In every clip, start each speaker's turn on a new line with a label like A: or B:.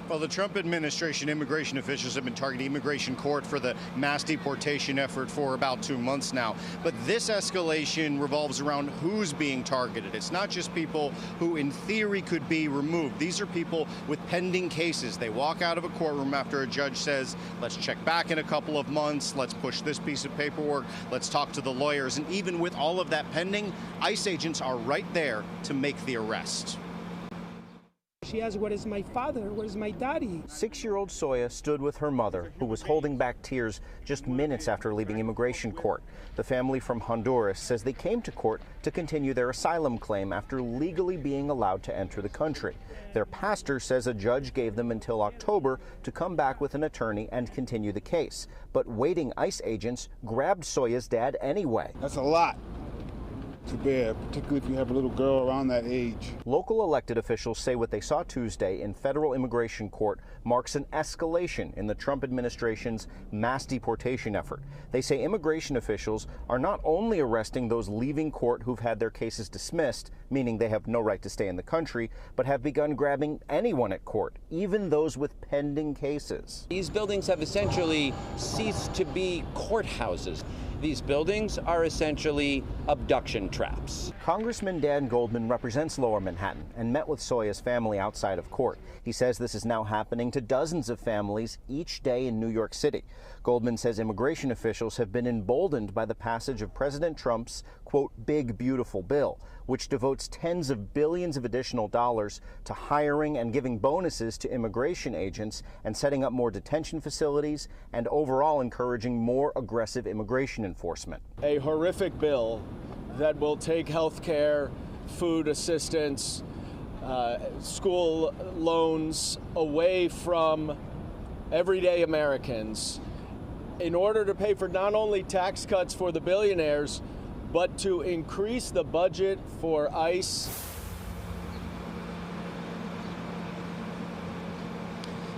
A: Well, the Trump administration immigration officials have been targeting immigration court for the mass deportation effort for about 2 months now. But this escalation revolves around who's being targeted. It's not just people who in theory could be removed. These are people with pending cases. They walk out of a courtroom after a judge says, let's check back in a couple of months, let's push this piece of paperwork, let's talk to the lawyers. And even with all of that pending, ICE agents are right there to make the arrest.
B: She asked, where is my father? Where is my daddy?
C: 6-year-old Soya stood with her mother, who was holding back tears just minutes after leaving immigration court. The family from Honduras says they came to court to continue their asylum claim after legally being allowed to enter the country. Their pastor says a judge gave them until October to come back with an attorney and continue the case. But waiting ICE agents grabbed Soya's dad anyway.
D: That's a lot to bear, particularly if you have a little girl around that age.
C: Local elected officials say what they saw Tuesday in federal immigration court marks an escalation in the Trump administration's mass deportation effort. They say immigration officials are not only arresting those leaving court who've had their cases dismissed, meaning they have no right to stay in the country, but have begun grabbing anyone at court, even those with pending cases.
E: These buildings have essentially ceased to be courthouses. These buildings are essentially abduction traps.
C: Congressman Dan Goldman represents Lower Manhattan and met with Soya's family outside of court. He says this is now happening to dozens of families each day in New York City. Goldman says immigration officials have been emboldened by the passage of President Trump's, quote, big beautiful bill, which devotes tens of billions of additional dollars to hiring and giving bonuses to immigration agents and setting up more detention facilities and overall encouraging more aggressive immigration enforcement.
F: A horrific bill that will take health care, food assistance, school loans away from everyday Americans in order to pay for not only tax cuts for the billionaires, but to increase the budget for ICE.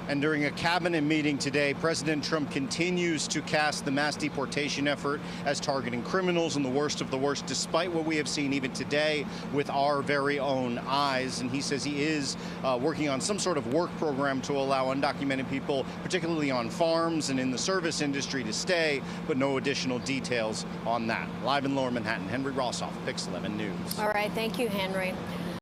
A: And during a cabinet meeting today, President Trump continues to cast the mass deportation effort as targeting criminals and the worst of the worst, despite what we have seen even today with our very own eyes. And he says he is working on some sort of work program to allow undocumented people, particularly on farms and in the service industry, to stay, but no additional details on that. Live in Lower Manhattan, Henry Rossoff, Pix 11 News.
G: All right, thank you, Henry.